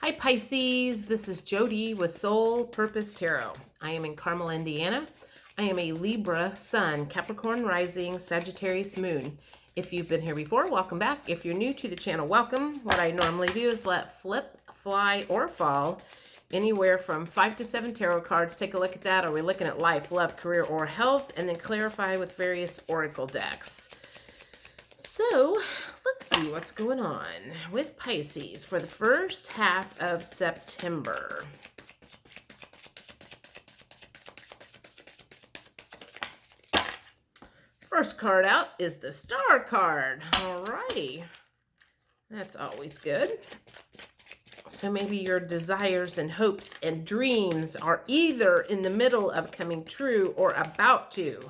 Hi Pisces, this is Jody with Soul Purpose Tarot. I am in Carmel, Indiana. I am a Libra Sun, Capricorn Rising, Sagittarius Moon. If you've been here before, welcome back. If you're new to the channel, welcome. What I normally do is let flip, fly, or fall anywhere from 5 to 7 tarot cards. Take a look at that. Are we looking at life, love, career, or health? And then clarify with various oracle decks. So let's see what's going on with Pisces for the first half of September. First card out is the Star card. Alrighty. That's always good. So maybe your desires and hopes and dreams are either in the middle of coming true or about to.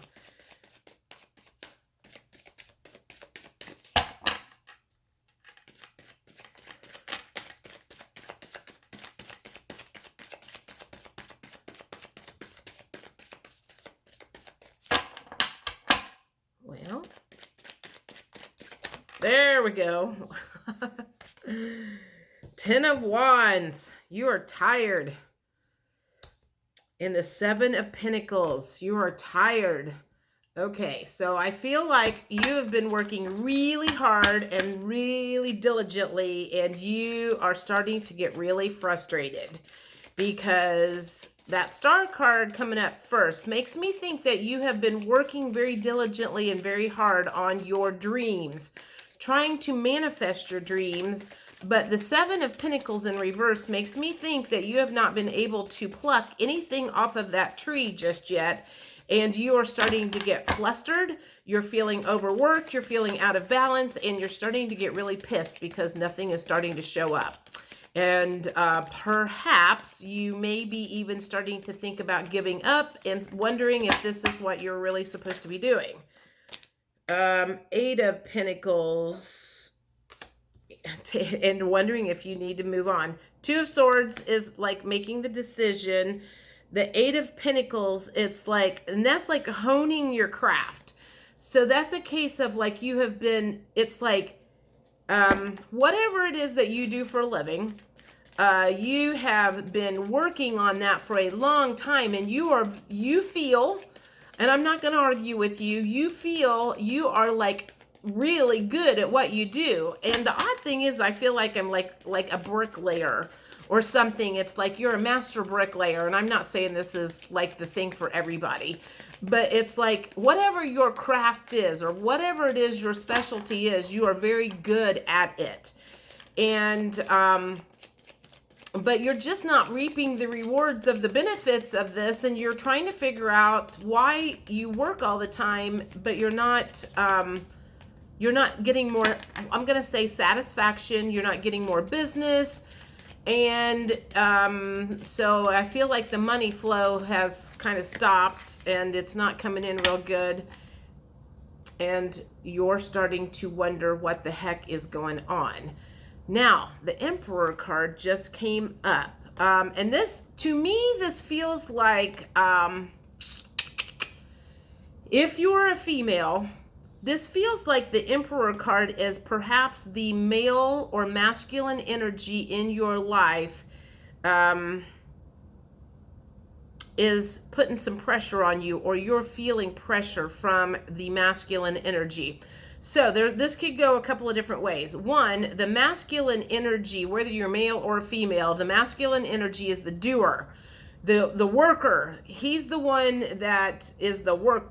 Well, there we go. 10 of Wands. You are tired. And the 7 of Pentacles. You are tired. Okay, so I feel like you have been working really hard and really diligently, and you are starting to get really frustrated because that Star card coming up first makes me think that you have been working very diligently and very hard on your dreams, trying to manifest your dreams. But the 7 of Pentacles in reverse makes me think that you have not been able to pluck anything off of that tree just yet. And you are starting to get flustered. You're feeling overworked. You're feeling out of balance. And you're starting to get really pissed because nothing is starting to show up. And perhaps you may be even starting to think about giving up and wondering if this is what you're really supposed to be doing. 8 of Pentacles and wondering if you need to move on. 2 of Swords is like making the decision. The 8 of Pentacles, it's like, and that's like honing your craft. So that's a case of like you have been, it's like whatever it is that you do for a living, you have been working on that for a long time, and you feel, and I'm not going to argue with you, you feel you are like really good at what you do. And the odd thing is I feel like I'm like a bricklayer or something. It's like you're a master bricklayer, and I'm not saying this is like the thing for everybody, but it's like whatever your craft is or whatever it is your specialty is, you are very good at it. And but you're just not reaping the rewards of the benefits of this, and you're trying to figure out why you work all the time, but you're not getting more, I'm going to say, satisfaction. You're not getting more business. And so I feel like the money flow has kind of stopped and it's not coming in real good. And you're starting to wonder what the heck is going on. Now, the Emperor card just came up. And this, to me, this feels like if you're a female, this feels like the Emperor card is perhaps the male or masculine energy in your life is putting some pressure on you, or you're feeling pressure from the masculine energy. So this could go a couple of different ways. One, the masculine energy, whether you're male or female, the masculine energy is the doer. The worker, he's the one that is the work.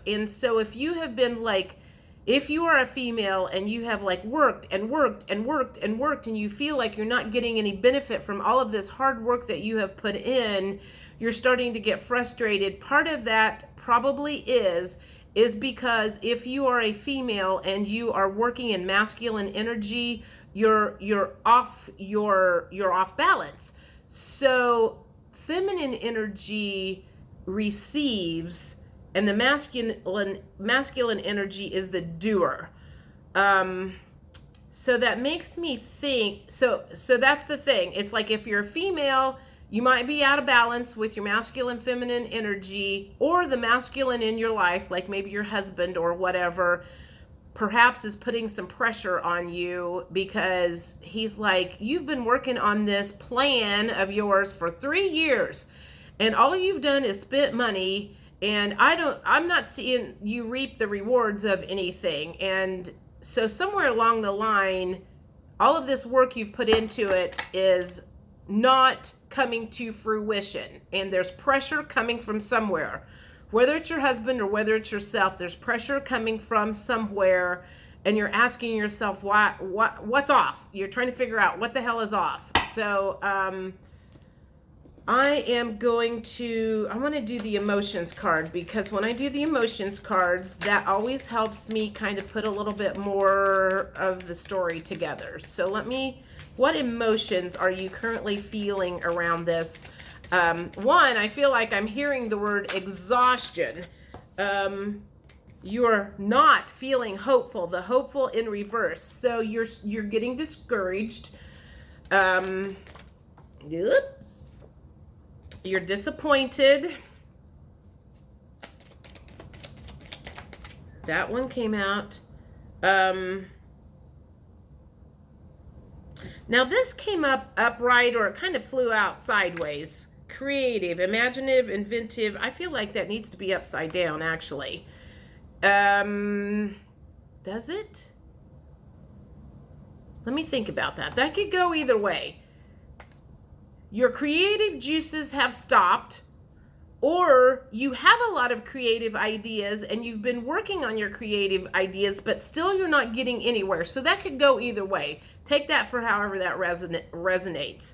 And so if you have been like, if you are a female and you have like worked and you feel like you're not getting any benefit from all of this hard work that you have put in, you're starting to get frustrated. Part of that probably is because if you are a female and you are working in masculine energy, you're off balance. So feminine energy receives, and the masculine energy is the doer. So that makes me think, so that's the thing. It's like if you're a female, you might be out of balance with your masculine, feminine energy, or the masculine in your life, like maybe your husband or whatever. perhaps is putting some pressure on you, because he's like, you've been working on this plan of yours for 3 years, and all you've done is spent money, and I'm not seeing you reap the rewards of anything. And so somewhere along the line, all of this work you've put into it is not coming to fruition, and there's pressure coming from somewhere. Whether it's your husband or whether it's yourself, there's pressure coming from somewhere, and you're asking yourself, what's off? You're trying to figure out what the hell is off. So I want to do the emotions card, because when I do the emotions cards, that always helps me kind of put a little bit more of the story together. So what emotions are you currently feeling around this? One, I feel like I'm hearing the word exhaustion. You're not feeling hopeful, the hopeful in reverse. So you're getting discouraged. You're disappointed. That one came out. Now this came up upright, or it kind of flew out sideways. Creative, imaginative, inventive. I feel like that needs to be upside down, actually. Does it? Let me think about that. That could go either way. Your creative juices have stopped, or you have a lot of creative ideas and you've been working on your creative ideas, but still you're not getting anywhere. So that could go either way. Take that for however that resonates.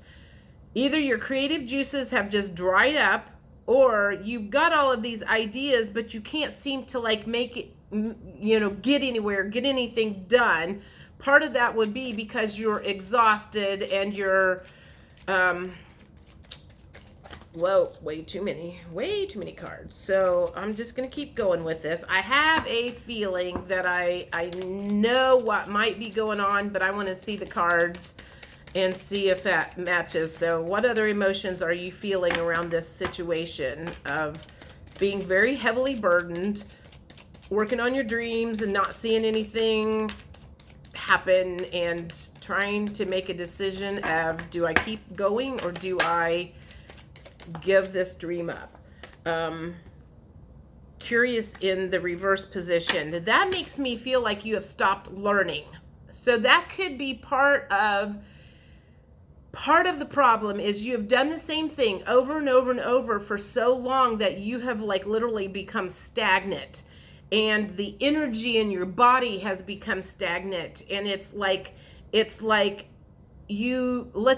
Either your creative juices have just dried up, or you've got all of these ideas, but you can't seem to like make it, get anywhere, get anything done. Part of that would be because you're exhausted and you're, way too many cards. So I'm just going to keep going with this. I have a feeling that I know what might be going on, but I want to see the cards and see if that matches. So what other emotions are you feeling around this situation of being very heavily burdened, working on your dreams and not seeing anything happen, and trying to make a decision of, do I keep going or do I give this dream up? Curious in the reverse position. That makes me feel like you have stopped learning. So that could be part of the problem, is you have done the same thing over and over and over for so long that you have like literally become stagnant, and the energy in your body has become stagnant. And it's like let's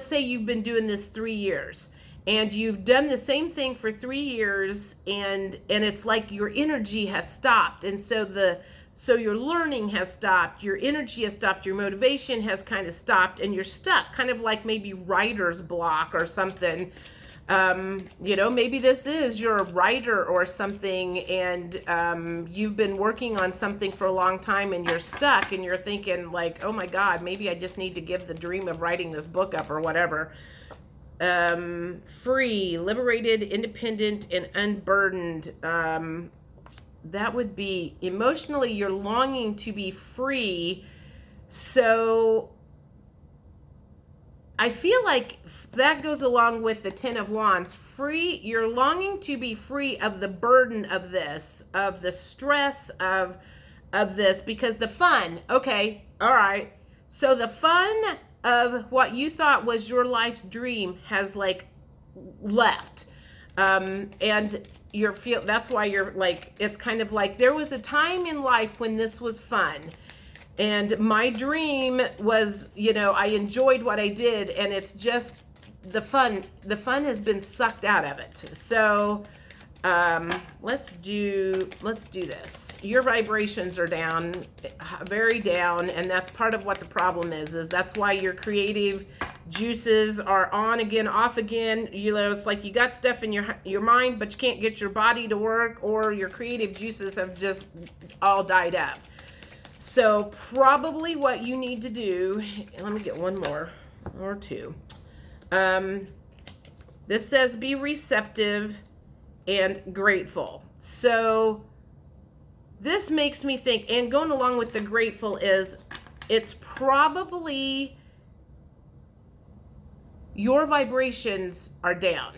say you've been doing this 3 years, and you've done the same thing for 3 years, and it's like your energy has stopped. And so your learning has stopped, your energy has stopped, your motivation has kind of stopped, and you're stuck, kind of like maybe writer's block or something. Maybe this is you're a writer or something, and you've been working on something for a long time and you're stuck, and you're thinking like, oh my God, maybe I just need to give the dream of writing this book up or whatever. Free, liberated, independent, and unburdened. That would be emotionally, you're longing to be free. So I feel like that goes along with the Ten of Wands. Free, you're longing to be free of the burden of this, of the stress of this, because the fun, okay, all right. So the fun of what you thought was your life's dream has like left. And that's why you're like, it's kind of like, there was a time in life when this was fun, and my dream was, I enjoyed what I did, and it's just the fun has been sucked out of it. So let's do this. Your vibrations are down, very down, and that's part of what the problem is that's why your creative juices are on again, off again. It's like you got stuff in your mind, but you can't get your body to work, or your creative juices have just all died up. So probably what you need to do, let me get one more or two. This says be receptive and grateful. So this makes me think, and going along with the grateful is, it's probably your vibrations are down.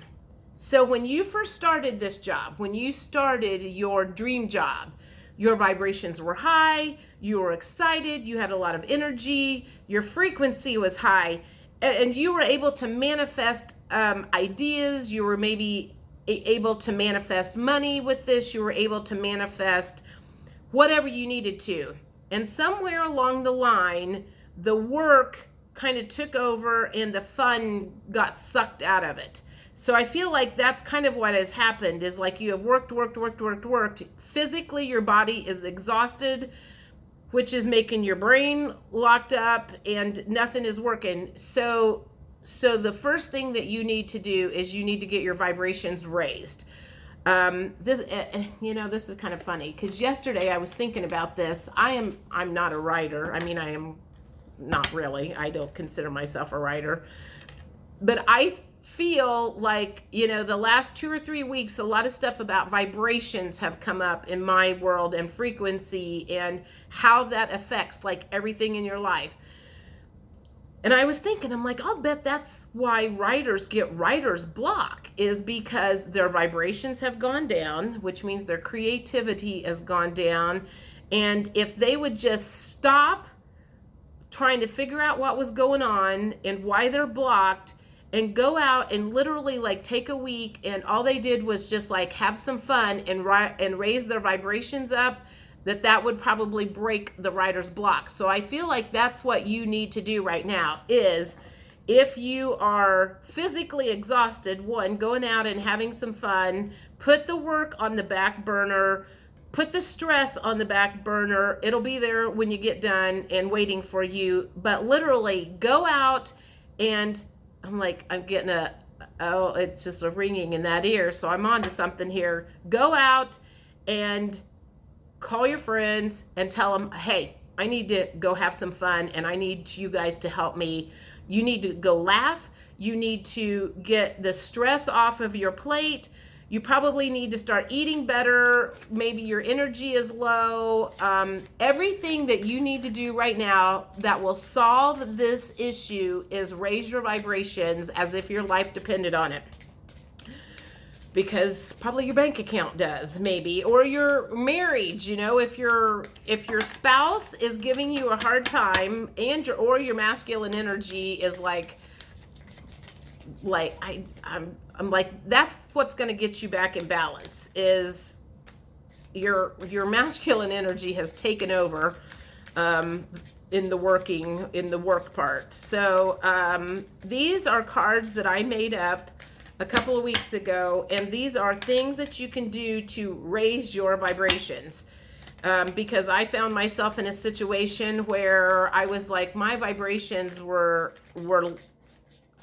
So when you first started this job, when you started your dream job, your vibrations were high, you were excited, you had a lot of energy, your frequency was high, and you were able to manifest ideas. You were maybe able to manifest money with this. You were able to manifest whatever you needed to. And somewhere along the line, the work kind of took over and the fun got sucked out of it. So I feel like that's kind of what has happened, is like you have worked. Physically, your body is exhausted, which is making your brain locked up and nothing is working. So the first thing that you need to do is you need to get your vibrations raised. This is kind of funny, because yesterday I was thinking about this. I'm not a writer. I mean, I am not really. I don't consider myself a writer, but I feel like, the last 2 or 3 weeks, a lot of stuff about vibrations have come up in my world, and frequency, and how that affects like everything in your life. And I was thinking, I'm like, I'll bet that's why writers get writer's block, is because their vibrations have gone down, which means their creativity has gone down. And if they would just stop trying to figure out what was going on and why they're blocked, and go out and literally like take a week, and all they did was just like have some fun and raise their vibrations up, that would probably break the writer's block. So I feel like that's what you need to do right now, is if you are physically exhausted, one, going out and having some fun, put the work on the back burner, put the stress on the back burner. It'll be there when you get done and waiting for you. But literally go out and, I'm getting it's just a ringing in that ear. So I'm on to something here. Go out and call your friends and tell them, hey, I need to go have some fun, and I need you guys to help me. You need to go laugh. You need to get the stress off of your plate. You probably need to start eating better. Maybe your energy is low. Everything that you need to do right now that will solve this issue is raise your vibrations as if your life depended on it. Because probably your bank account does, maybe, or your marriage. If your spouse is giving you a hard time, or your masculine energy is I'm like, that's what's going to get you back in balance, is your masculine energy has taken over in the work part. So these are cards that I made up a couple of weeks ago, and these are things that you can do to raise your vibrations. Because I found myself in a situation where I was like, my vibrations were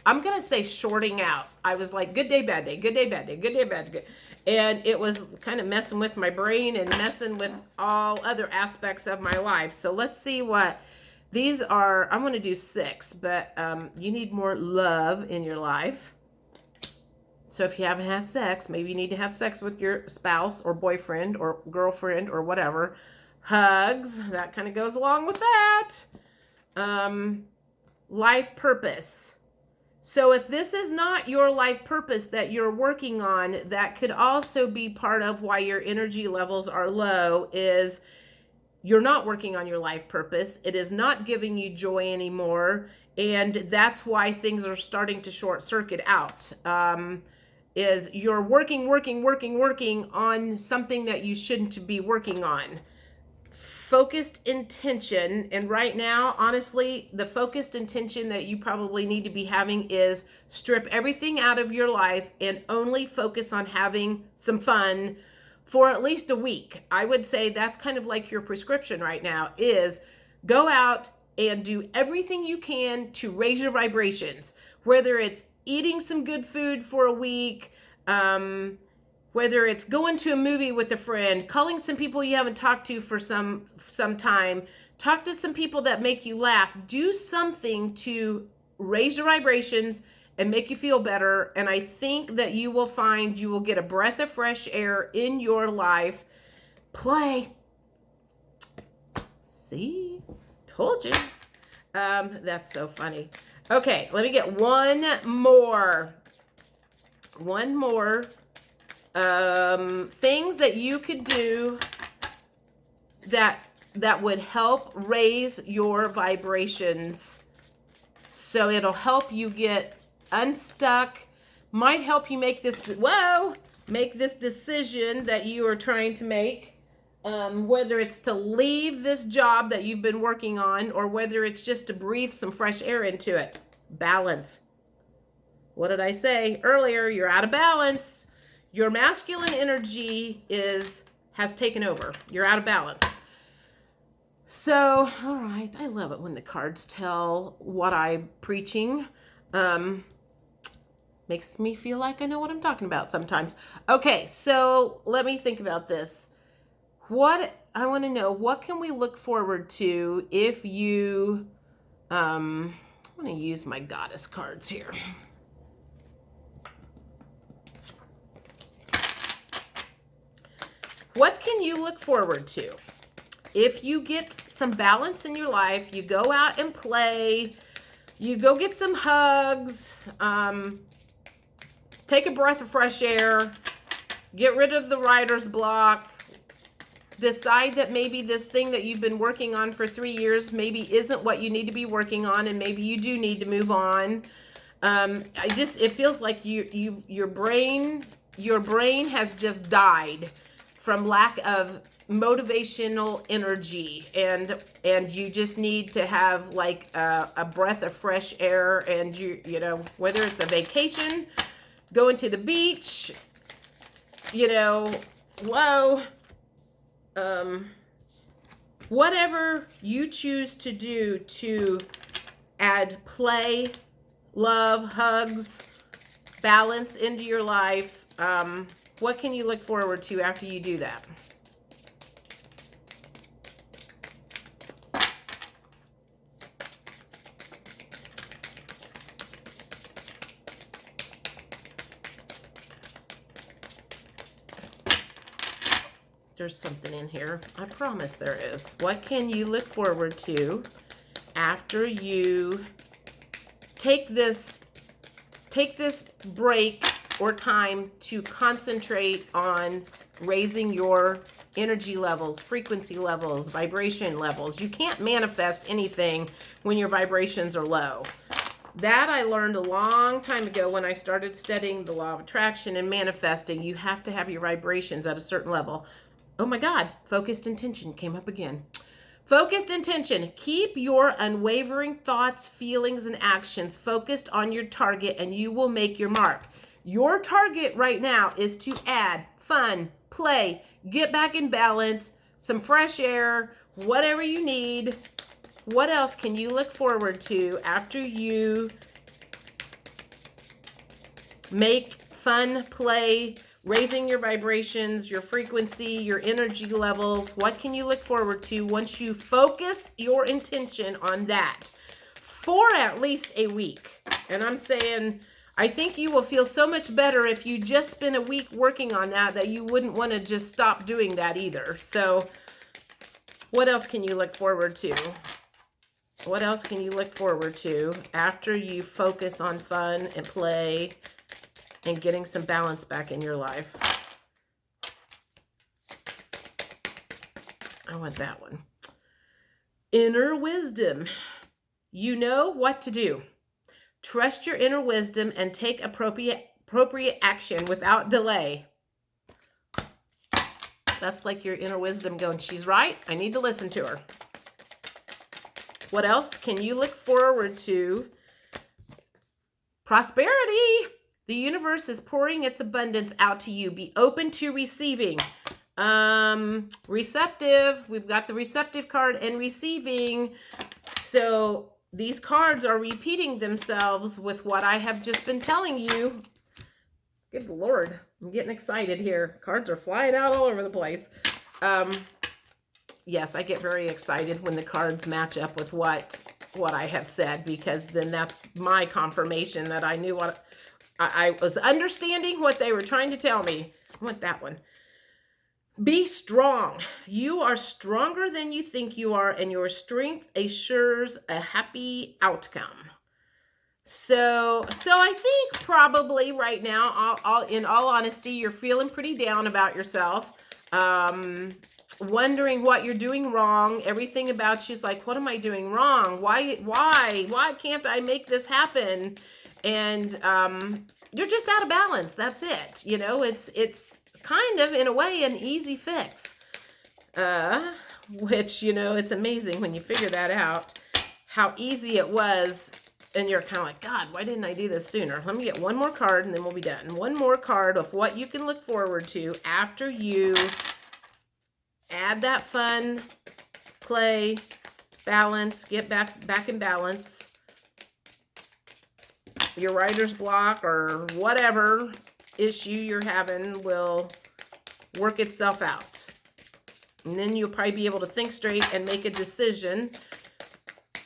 I'm going to say shorting out. I was like, good day, bad day, good day, bad day, good day, bad day. And it was kind of messing with my brain and messing with all other aspects of my life. So let's see what these are. I'm going to do 6, but you need more love in your life. So if you haven't had sex, maybe you need to have sex with your spouse or boyfriend or girlfriend or whatever. Hugs, that kind of goes along with that. Life purpose. So if this is not your life purpose that you're working on, that could also be part of why your energy levels are low, is you're not working on your life purpose. It is not giving you joy anymore. And that's why things are starting to short circuit out. Is you're working on something that you shouldn't be working on. Focused intention, and right now, honestly, the focused intention that you probably need to be having is strip everything out of your life and only focus on having some fun for at least a week. I would say that's kind of like your prescription right now, is go out and do everything you can to raise your vibrations, whether it's eating some good food for a week, whether it's going to a movie with a friend, calling some people you haven't talked to for some time, talk to some people that make you laugh, do something to raise your vibrations and make you feel better. And I think that you will find you will get a breath of fresh air in your life. Play. See? Told you. That's so funny. Okay, let me get one more. One more. Things that you could do that would help raise your vibrations. So it'll help you get unstuck. Might help you make this, make this decision that you are trying to make. Whether it's to leave this job that you've been working on, or whether it's just to breathe some fresh air into it. Balance. What did I say earlier? You're out of balance. Your masculine energy has taken over. You're out of balance. So, all right. I love it when the cards tell what I'm preaching. Makes me feel like I know what I'm talking about sometimes. Okay, so let me think about this. I want to know, what can we look forward to if you, I'm going to use my goddess cards here. What can you look forward to? If you get some balance in your life, you go out and play, you go get some hugs, take a breath of fresh air, get rid of the writer's block, decide that maybe this thing that you've been working on for 3 years maybe isn't what you need to be working on, and maybe you do need to move on. It feels like your brain has just died from lack of motivational energy, and you just need to have like a breath of fresh air, and you know, whether it's a vacation, going to the beach, you know, whatever you choose to do to add play, love, hugs, balance into your life. What can you look forward to after you do that? There's something in here. I promise there is. What can you look forward to after you take this break or time to concentrate on raising your energy levels, frequency levels, vibration levels? You can't manifest anything when your vibrations are low. That I learned a long time ago when I started studying the law of attraction and manifesting. You have to have your vibrations at a certain level. Oh my God, focused intention came up again. Focused intention. Keep your unwavering thoughts, feelings, and actions focused on your target, and you will make your mark. Your target right now is to add fun, play, get back in balance, some fresh air, whatever you need. What else can you look forward to after you make fun, play, raising your vibrations, your frequency, your energy levels? What can you look forward to once you focus your intention on that for at least a week? And I'm saying, I think you will feel so much better if you just spend a week working on that you wouldn't want to just stop doing that either. So what else can you look forward to? What else can you look forward to after you focus on fun and play and getting some balance back in your life? I want that one. Inner wisdom. You know what to do. Trust your inner wisdom and take appropriate action without delay. That's like your inner wisdom going, she's right, I need to listen to her. What else can you look forward to? Prosperity. The universe is pouring its abundance out to you. Be open to receiving. Receptive. We've got the receptive card and receiving. So these cards are repeating themselves with what I have just been telling you. Good Lord. I'm getting excited here. Cards are flying out all over the place. Yes, I get very excited when the cards match up with what I have said, because then that's my confirmation that I knew what I was understanding what they were trying to tell me. I want that one. Be strong. You are stronger than you think you are, and your strength assures a happy outcome. So I think probably right now, in all honesty, you're feeling pretty down about yourself, wondering what you're doing wrong. Everything about you's like, what am I doing wrong? Why can't I make this happen? And you're just out of balance. That's it. You know, it's kind of in a way an easy fix. Which, you know, it's amazing when you figure that out, how easy it was. And you're kind of like, God, why didn't I do this sooner? Let me get one more card and then we'll be done. One more card of what you can look forward to after you add that fun, play, balance, get back in balance. Your writer's block or whatever issue you're having will work itself out. And then you'll probably be able to think straight and make a decision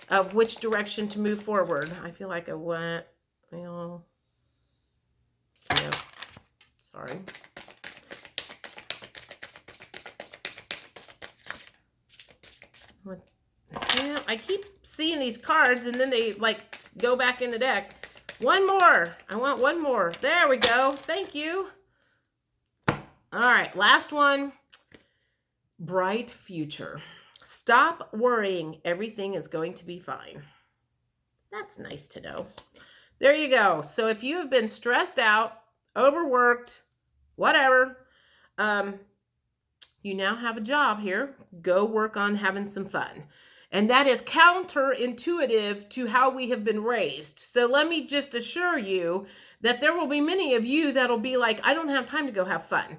of which direction to move forward. I feel like I went, you know, yeah, sorry. What? Yeah, I keep seeing these cards and then they like go back in the deck. One more. I want one more. There we go. Thank you. All right, last one. Bright future. Stop worrying. Everything is going to be fine. That's nice to know. There you go. So if you have been stressed out, overworked, whatever, you now have a job here. Go work on having some fun. And that is counterintuitive to how we have been raised. So let me just assure you that there will be many of you that'll be like, I don't have time to go have fun.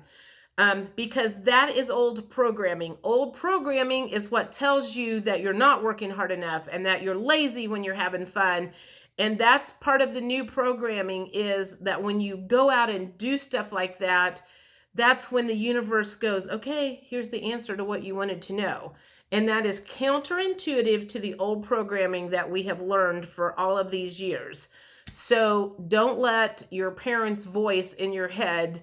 Because that is old programming. Old programming is what tells you that you're not working hard enough and that you're lazy when you're having fun. And that's part of the new programming, is that when you go out and do stuff like that, that's when the universe goes, okay, here's the answer to what you wanted to know. And that is counterintuitive to the old programming that we have learned for all of these years. So don't let your parents' voice in your head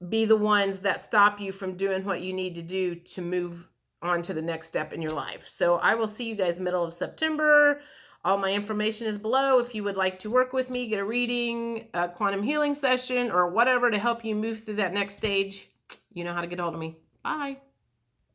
be the ones that stop you from doing what you need to do to move on to the next step in your life. So I will see you guys middle of September. All my information is below. If you would like to work with me, get a reading, a quantum healing session, or whatever to help you move through that next stage, you know how to get hold of me. Bye.